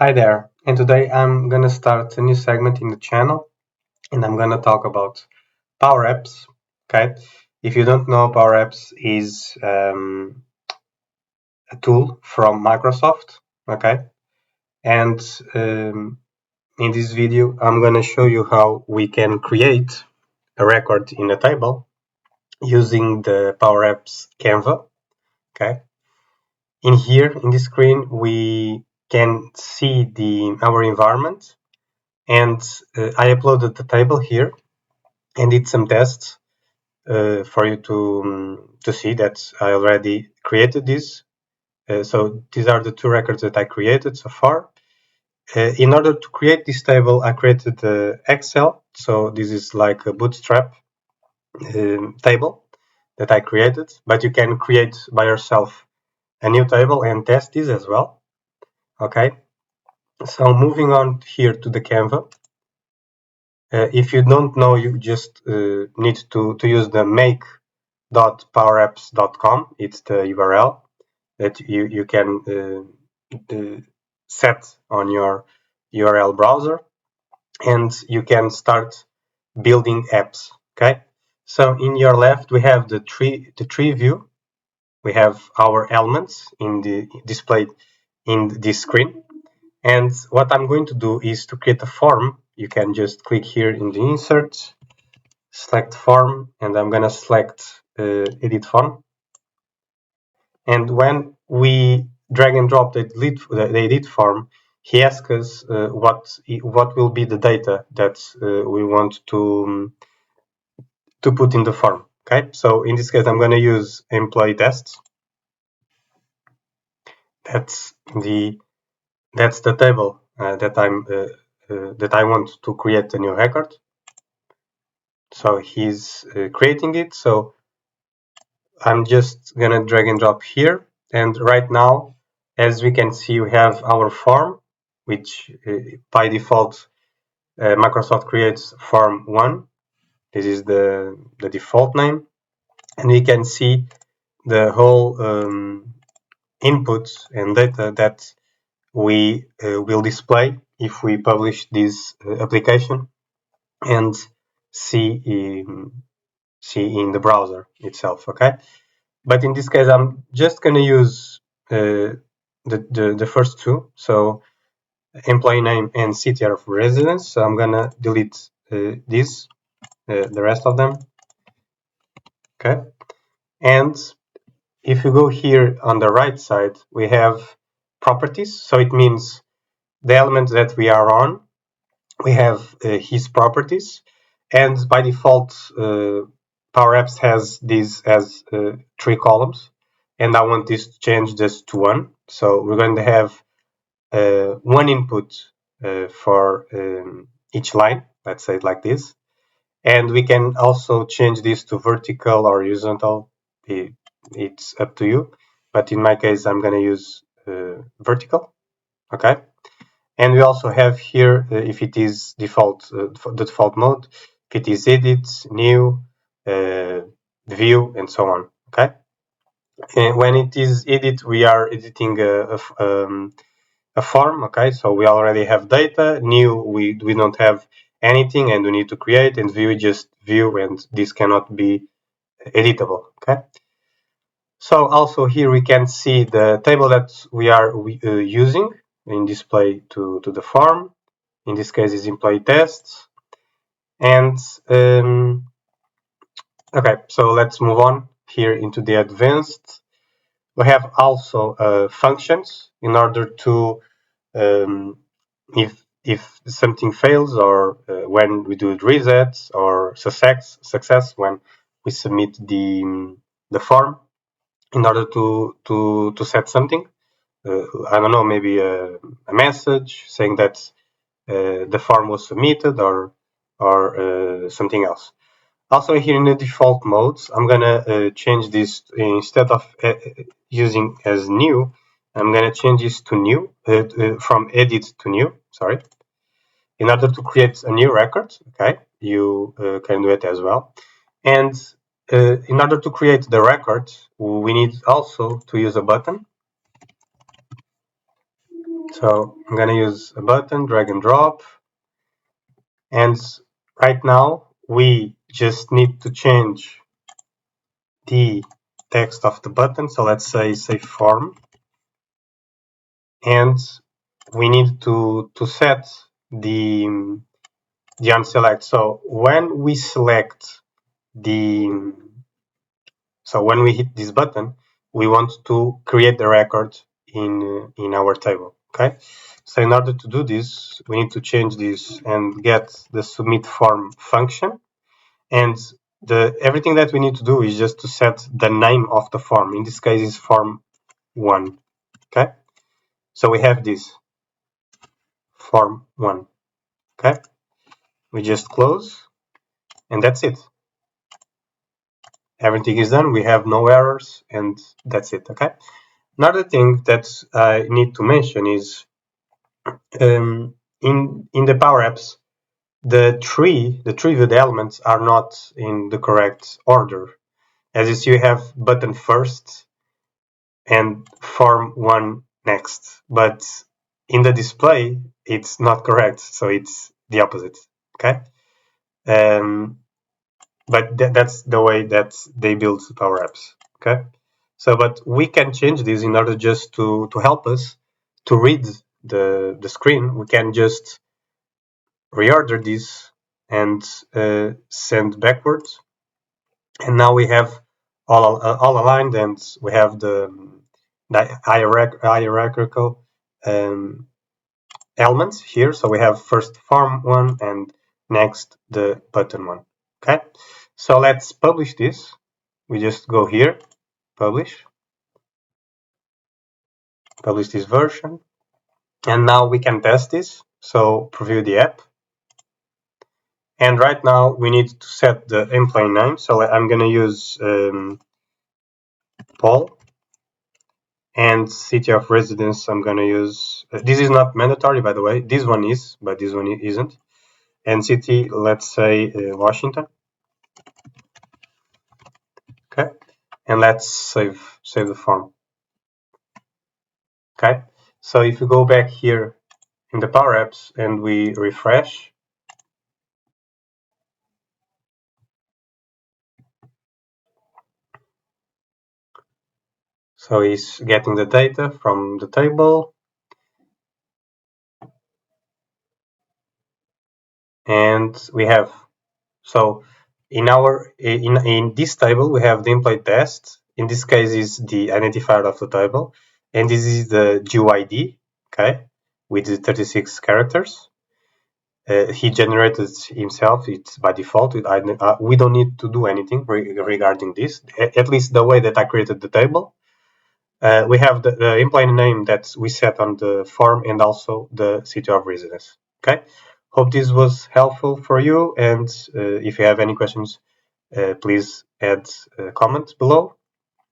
Hi there, and today I'm gonna start a new segment in the channel and I'm gonna talk about Power Apps. Okay, if you don't know, Power Apps is a tool from Microsoft. Okay, and in this video, I'm gonna show you how we can create a record in a table using the Power Apps Canva. Okay, in here in the screen, we can see our environment. And I uploaded the table here and did some tests for you to see that I already created this. So these are the two records that I created so far. In order to create this table, I created Excel. So this is like a bootstrap table that I created, but you can create by yourself a new table and test this as well. Okay. So moving on here to the Canva. If you don't know, you just need to use the make.powerapps.com. It's the URL that you can set on your URL browser, and you can start building apps. Okay. So in your left, we have the tree view. We have our elements in the displayed in this screen. And what I'm going to do is to create a form. You can just click here in the insert, select form, and I'm going to select edit form. And when we drag and drop the edit form, he asks us what will be the data that we want to put in the form. Okay, so in this case, I'm going to use employee tests. That's the table that I want to create a new record. So he's creating it. So I'm just gonna drag and drop here. And right now, as we can see, we have our form, which by default, Microsoft creates form 1. This is the default name. And we can see the whole inputs and data that we will display if we publish this application and see in the browser itself. Okay, but in this case, I'm just going to use the first two, so employee name and city of residence. So I'm going to delete these, the rest of them. Okay, and if you go here on the right side, we have properties. So it means the element that we are on, we have his properties, and by default, Power Apps has these as 3 columns, and I want this to change this to 1. So we're going to have 1 input for each line, let's say it like this. And we can also change this to vertical or horizontal. It's up to you. But in my case, I'm going to use vertical. Okay. And we also have here, if it is the default mode, if it is edit, new, view, and so on. Okay. And when it is edit, we are editing a form. Okay. So we already have data. New, we don't have anything, and we need to create. And view, just view, and this cannot be editable. Okay. So also here we can see the table that we are using in display to the form. In this case is employee tests. And okay, so let's move on here into the advanced. We have also functions in order to if something fails, or when we do resets, or success when we submit the form, in order to set something. I don't know, maybe a message saying that the form was submitted, or something else. Also here in the default modes, I'm gonna change this instead of using as new. I'm gonna change this to new, from edit to new. Sorry, in order to create a new record. Okay, you can do it as well. And in order to create the record, we need also to use a button. So I'm gonna use a button, drag and drop, and right now we just need to change the text of the button. So let's say form, and we need to set the unselect. So when we select the when we hit this button, we want to create the record in our table. Okay. So in order to do this, we need to change this and get the submit form function. And everything that we need to do is just to set the name of the form. In this case, is form 1. Okay. So we have this form 1. Okay. We just close, and that's it. Everything is done. We have no errors, and that's it. Okay. Another thing that I need to mention is in the Power Apps, the tree with elements are not in the correct order. As you see, you have button first and form 1 next, but in the display it's not correct, so it's the opposite. Okay. But that's the way that they build Power Apps. Okay. So, but we can change this in order just to help us to read the screen. We can just reorder this and send backwards, and now we have all aligned, and we have the hierarchical elements here. So we have first form 1 and next the button 1. Okay, so let's publish this. We just go here, publish this version, and now we can test this. So preview the app, and right now we need to set the employee name. So I'm gonna use Paul, and city of residence I'm gonna use, this is not mandatory, by the way. This one is, but this one isn't. And city, let's say Washington. Okay, and let's save the form. Okay, so if you go back here in the Power Apps and we refresh, so he's getting the data from the table, and we have, so in this table we have the employee test. In this case is the identifier of the table, and this is the GUID, okay, with the 36 characters. He generated himself. It's by default. We don't need to do anything regarding this, at least the way that I created the table. We have the employee name that we set on the form, and also the city of residence. Okay. Hope this was helpful for you, and if you have any questions, please add a comment below,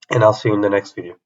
and I'll see you in the next video.